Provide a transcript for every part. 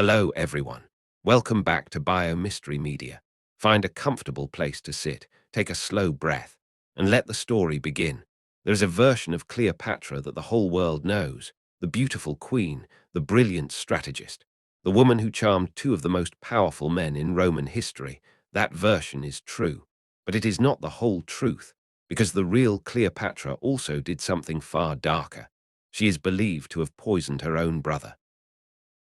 Hello, everyone. Welcome back to Mystery Media. Find a comfortable place to sit, take a slow breath, and let the story begin. There's a version of Cleopatra that the whole world knows, the beautiful queen, the brilliant strategist, the woman who charmed two of the most powerful men in Roman history. That version is true, but it is not the whole truth, because the real Cleopatra also did something far darker. She is believed to have poisoned her own brother.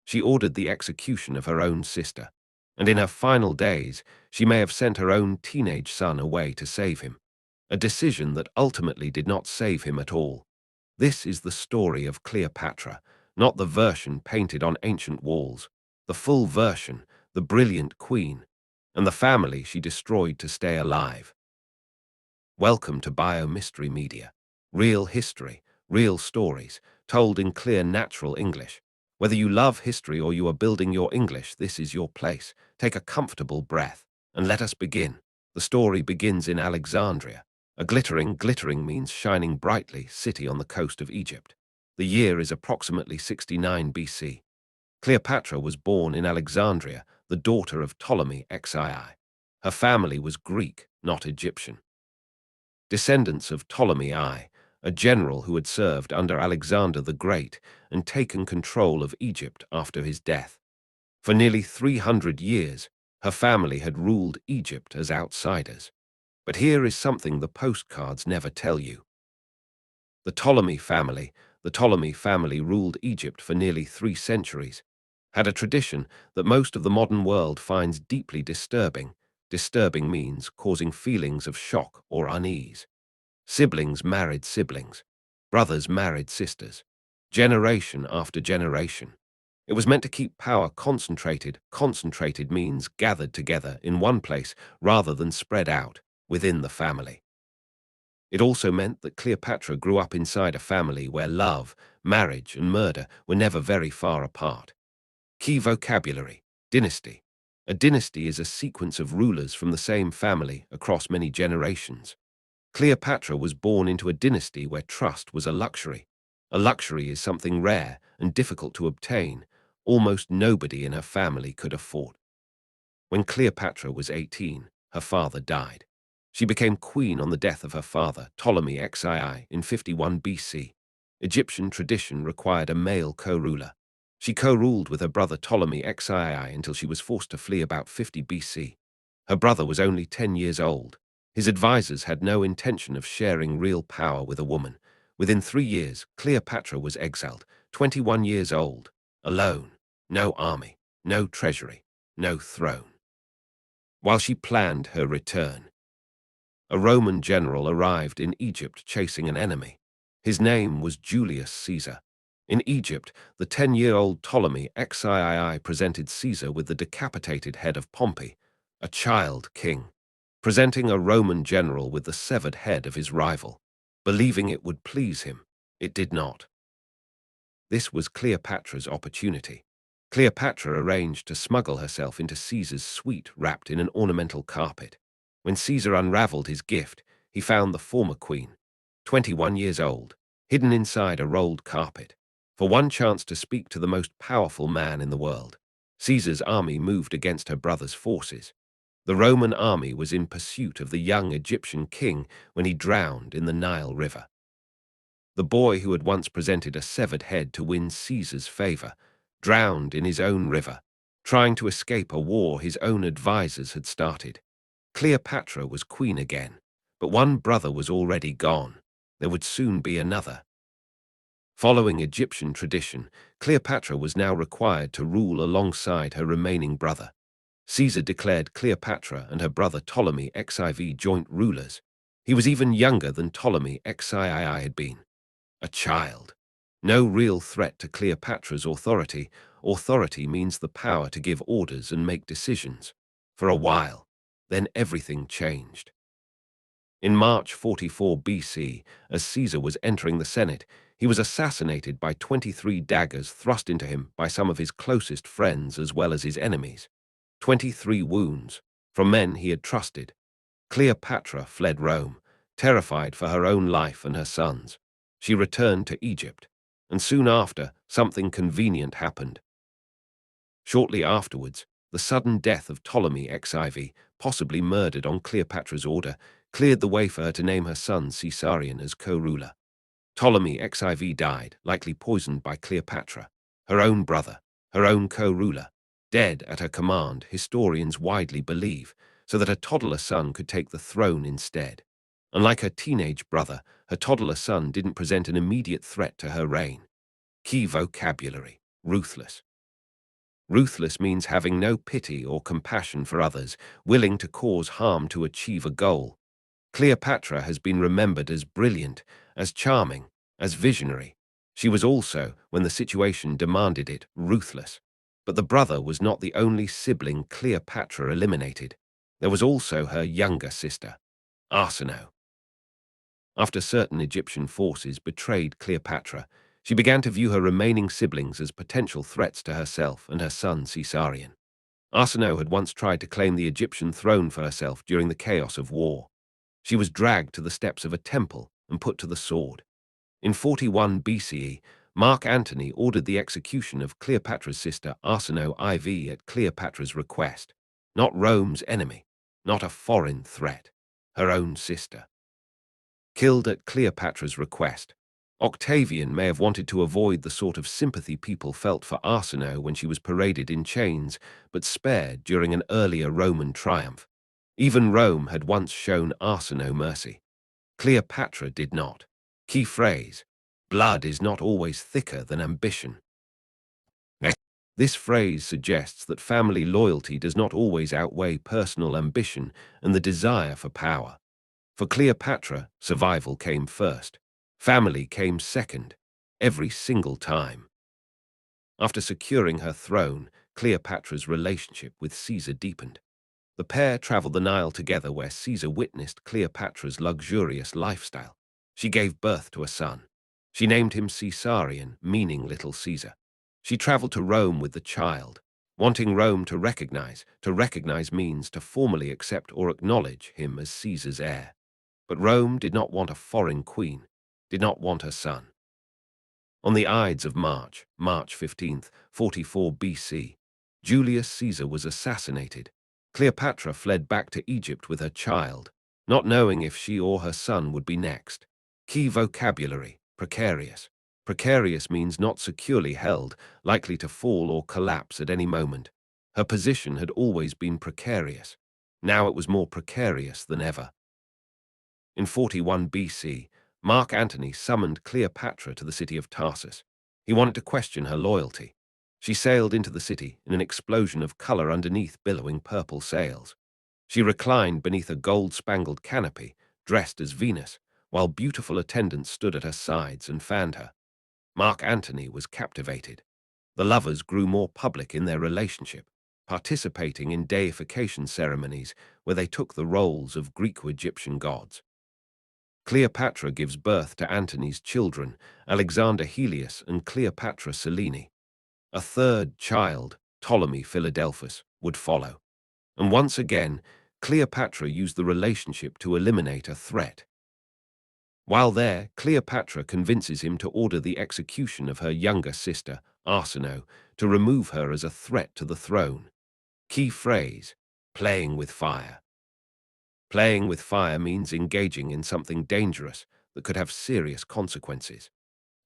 She ordered the execution of her own sister, and in her final days, she may have sent her own teenage son away to save him, a decision that ultimately did not save him at all. This is the story of Cleopatra, not the version painted on ancient walls, the full version, the brilliant queen, and the family she destroyed to stay alive. Welcome to Mystery Media. Real history, real stories, told in clear natural English. Whether you love history or you are building your English, this is your place. Take a comfortable breath, and let us begin. The story begins in Alexandria, a glittering means shining brightly, city on the coast of Egypt. The year is approximately 69 BC. Cleopatra was born in Alexandria, the daughter of Ptolemy XII. Her family was Greek, not Egyptian. Descendants of Ptolemy I, a general who had served under Alexander the Great and taken control of Egypt after his death. For nearly 300 years, her family had ruled Egypt as outsiders. But here is something the postcards never tell you. The Ptolemy family ruled Egypt for nearly 3 centuries, had a tradition that most of the modern world finds deeply disturbing. Disturbing means causing feelings of shock or unease. Siblings married siblings. Brothers married sisters. Generation after generation. It was meant to keep power concentrated. Concentrated means gathered together in one place rather than spread out within the family. It also meant that Cleopatra grew up inside a family where love, marriage, and murder were never very far apart. Key vocabulary: dynasty. A dynasty is a sequence of rulers from the same family across many generations. Cleopatra was born into a dynasty where trust was a luxury. A luxury is something rare and difficult to obtain. Almost nobody in her family could afford. When Cleopatra was 18, her father died. She became queen on the death of her father, Ptolemy XII, in 51 BC. Egyptian tradition required a male co-ruler. She co-ruled with her brother Ptolemy XII until she was forced to flee about 50 BC. Her brother was only 10 years old. His advisors had no intention of sharing real power with a woman. Within 3 years, Cleopatra was exiled, 21 years old, alone, no army, no treasury, no throne. While she planned her return, a Roman general arrived in Egypt chasing an enemy. His name was Julius Caesar. In Egypt, the 10-year-old Ptolemy XII presented Caesar with the decapitated head of Pompey, a child king, presenting a Roman general with the severed head of his rival. Believing it would please him, it did not. This was Cleopatra's opportunity. Cleopatra arranged to smuggle herself into Caesar's suite wrapped in an ornamental carpet. When Caesar unraveled his gift, he found the former queen, 21 years old, hidden inside a rolled carpet. For one chance to speak to the most powerful man in the world, Caesar's army moved against her brother's forces. The Roman army was in pursuit of the young Egyptian king when he drowned in the Nile River. The boy who had once presented a severed head to win Caesar's favor drowned in his own river, trying to escape a war his own advisors had started. Cleopatra was queen again, but one brother was already gone. There would soon be another. Following Egyptian tradition, Cleopatra was now required to rule alongside her remaining brother. Caesar declared Cleopatra and her brother Ptolemy XIV joint rulers. He was even younger than Ptolemy XII had been. A child. No real threat to Cleopatra's authority. Authority means the power to give orders and make decisions. For a while, then everything changed. In March 44 BC, as Caesar was entering the Senate, he was assassinated by 23 daggers thrust into him by some of his closest friends as well as his enemies. 23 wounds, from men he had trusted. Cleopatra fled Rome, terrified for her own life and her son's. She returned to Egypt, and soon after, something convenient happened. Shortly afterwards, the sudden death of Ptolemy XIV, possibly murdered on Cleopatra's order, cleared the way for her to name her son Caesarion as co-ruler. Ptolemy XIV died, likely poisoned by Cleopatra, her own brother, her own co-ruler, dead at her command, historians widely believe, so that her toddler son could take the throne instead. Unlike her teenage brother, her toddler son didn't present an immediate threat to her reign. Key vocabulary: ruthless. Ruthless means having no pity or compassion for others, willing to cause harm to achieve a goal. Cleopatra has been remembered as brilliant, as charming, as visionary. She was also, when the situation demanded it, ruthless. But the brother was not the only sibling Cleopatra eliminated. There was also her younger sister, Arsinoe. After certain Egyptian forces betrayed Cleopatra, she began to view her remaining siblings as potential threats to herself and her son Caesarion. Arsinoe had once tried to claim the Egyptian throne for herself during the chaos of war. She was dragged to the steps of a temple and put to the sword. In 41 BCE, Mark Antony ordered the execution of Cleopatra's sister Arsinoe IV at Cleopatra's request. Not Rome's enemy, not a foreign threat, her own sister. Killed at Cleopatra's request. Octavian may have wanted to avoid the sort of sympathy people felt for Arsinoe when she was paraded in chains, but spared during an earlier Roman triumph. Even Rome had once shown Arsinoe mercy. Cleopatra did not. Key phrase: blood is not always thicker than ambition. This phrase suggests that family loyalty does not always outweigh personal ambition and the desire for power. For Cleopatra, survival came first. Family came second, every single time. After securing her throne, Cleopatra's relationship with Caesar deepened. The pair traveled the Nile together, where Caesar witnessed Cleopatra's luxurious lifestyle. She gave birth to a son. She named him Caesarion, meaning Little Caesar. She traveled to Rome with the child, wanting Rome to recognize. To recognize means to formally accept or acknowledge him as Caesar's heir. But Rome did not want a foreign queen, did not want her son. On the Ides of March, March 15th, 44 BC, Julius Caesar was assassinated. Cleopatra fled back to Egypt with her child, not knowing if she or her son would be next. Key vocabulary: precarious. Precarious means not securely held, likely to fall or collapse at any moment. Her position had always been precarious. Now it was more precarious than ever. In 41 BC, Mark Antony summoned Cleopatra to the city of Tarsus. He wanted to question her loyalty. She sailed into the city in an explosion of color underneath billowing purple sails. She reclined beneath a gold-spangled canopy, dressed as Venus, while beautiful attendants stood at her sides and fanned her. Mark Antony was captivated. The lovers grew more public in their relationship, participating in deification ceremonies where they took the roles of Greco-Egyptian gods. Cleopatra gives birth to Antony's children, Alexander Helios and Cleopatra Selene. A third child, Ptolemy Philadelphus, would follow. And once again, Cleopatra used the relationship to eliminate a threat. While there, Cleopatra convinces him to order the execution of her younger sister, Arsinoe, to remove her as a threat to the throne. Key phrase: playing with fire. Playing with fire means engaging in something dangerous that could have serious consequences.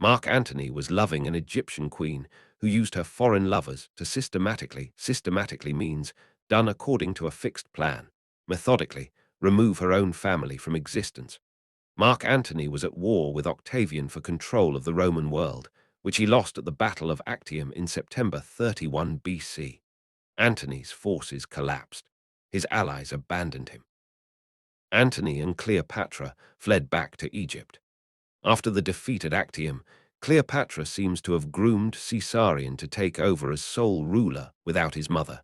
Mark Antony was loving an Egyptian queen who used her foreign lovers to systematically means done according to a fixed plan, methodically, remove her own family from existence. Mark Antony was at war with Octavian for control of the Roman world, which he lost at the Battle of Actium in September 31 BC. Antony's forces collapsed. His allies abandoned him. Antony and Cleopatra fled back to Egypt. After the defeat at Actium, Cleopatra seems to have groomed Caesarion to take over as sole ruler without his mother.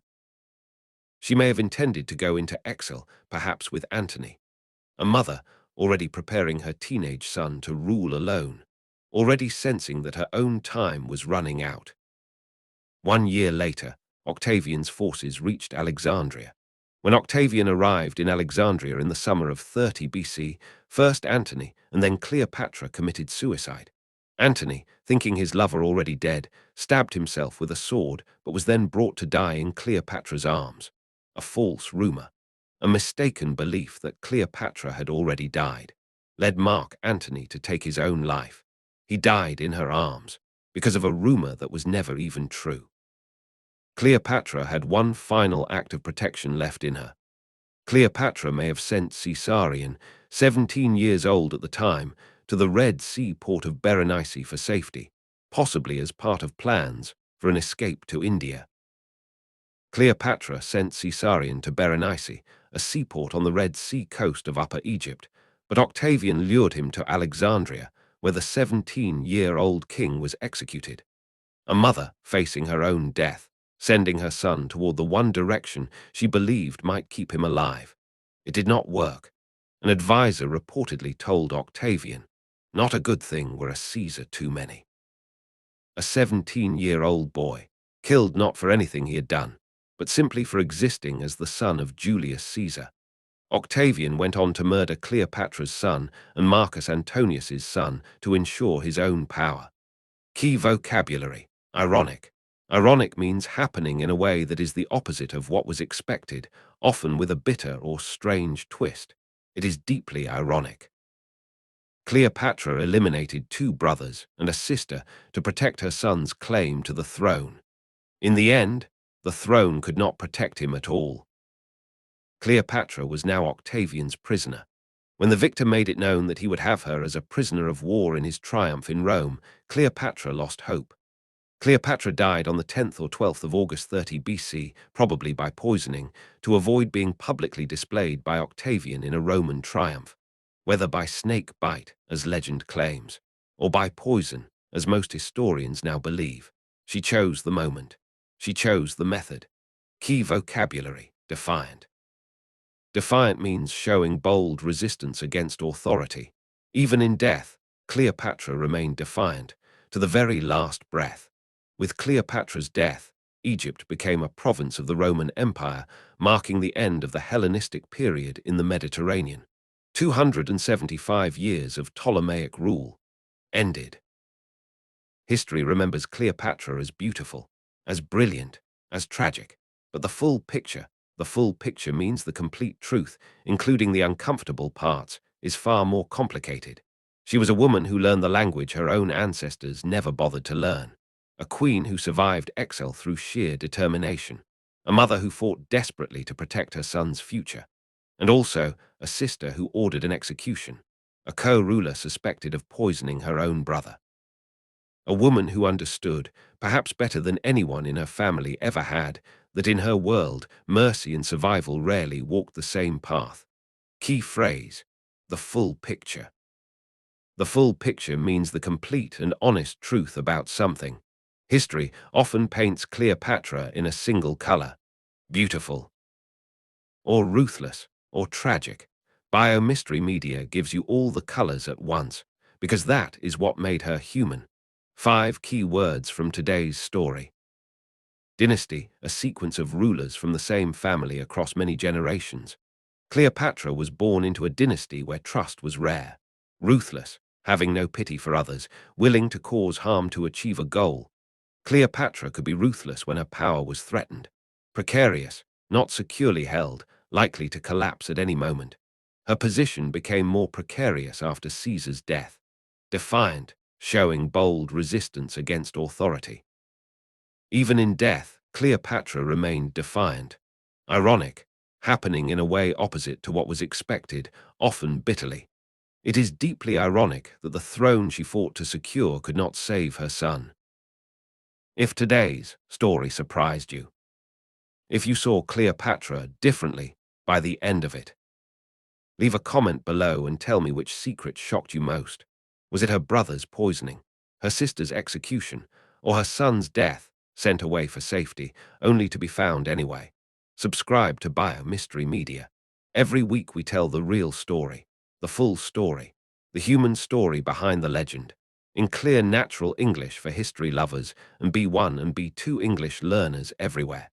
She may have intended to go into exile, perhaps with Antony. A mother, already preparing her teenage son to rule alone, already sensing that her own time was running out. 1 year later, Octavian's forces reached Alexandria. When Octavian arrived in Alexandria in the summer of 30 BC, first Antony and then Cleopatra committed suicide. Antony, thinking his lover already dead, stabbed himself with a sword, but was then brought to die in Cleopatra's arms. A false rumor, a mistaken belief that Cleopatra had already died, led Mark Antony to take his own life. He died in her arms because of a rumor that was never even true. Cleopatra had one final act of protection left in her. Cleopatra may have sent Caesarion, 17 years old at the time, to the Red Sea port of Berenice for safety, possibly as part of plans for an escape to India. Cleopatra sent Caesarion to Berenice, a seaport on the Red Sea coast of Upper Egypt, but Octavian lured him to Alexandria, where the 17-year-old king was executed. A mother facing her own death, sending her son toward the one direction she believed might keep him alive. It did not work. An advisor reportedly told Octavian, "Not a good thing were a Caesar too many." A 17-year-old boy, killed not for anything he had done, but simply for existing as the son of Julius Caesar. Octavian went on to murder Cleopatra's son and Marcus Antonius's son to ensure his own power. Key vocabulary: ironic. Ironic means happening in a way that is the opposite of what was expected, often with a bitter or strange twist. It is deeply ironic. Cleopatra eliminated 2 brothers and a sister to protect her son's claim to the throne. In the end, the throne could not protect him at all. Cleopatra was now Octavian's prisoner. When the victor made it known that he would have her as a prisoner of war in his triumph in Rome, Cleopatra lost hope. Cleopatra died on the 10th or 12th of August 30 BC, probably by poisoning, to avoid being publicly displayed by Octavian in a Roman triumph, whether by snake bite, as legend claims, or by poison, as most historians now believe. She chose the moment. She chose the method. Key vocabulary: defiant. Defiant means showing bold resistance against authority. Even in death, Cleopatra remained defiant, to the very last breath. With Cleopatra's death, Egypt became a province of the Roman Empire, marking the end of the Hellenistic period in the Mediterranean. 275 years of Ptolemaic rule ended. History remembers Cleopatra as beautiful, as brilliant, as tragic, but the full picture means the complete truth, including the uncomfortable parts, is far more complicated. She was a woman who learned the language her own ancestors never bothered to learn. A queen who survived exile through sheer determination. A mother who fought desperately to protect her son's future. And also a sister who ordered an execution. A co-ruler suspected of poisoning her own brother. A woman who understood, perhaps better than anyone in her family ever had, that in her world, mercy and survival rarely walked the same path. Key phrase: the full picture. The full picture means the complete and honest truth about something. History often paints Cleopatra in a single color: beautiful, or ruthless, or tragic. Biomystery Media gives you all the colors at once, because that is what made her human. 5 key words from today's story. Dynasty, a sequence of rulers from the same family across many generations. Cleopatra was born into a dynasty where trust was rare. Ruthless, having no pity for others, willing to cause harm to achieve a goal. Cleopatra could be ruthless when her power was threatened. Precarious, not securely held, likely to collapse at any moment. Her position became more precarious after Caesar's death. Defiant, showing bold resistance against authority. Even in death, Cleopatra remained defiant. Ironic, happening in a way opposite to what was expected, often bitterly. It is deeply ironic that the throne she fought to secure could not save her son. If today's story surprised you, if you saw Cleopatra differently by the end of it, leave a comment below and tell me which secret shocked you most. Was it her brother's poisoning, her sister's execution, or her son's death, sent away for safety, only to be found anyway? Subscribe to Biomystery Media. Every week we tell the real story, the full story, the human story behind the legend, in clear natural English for history lovers and B1 and B2 English learners everywhere.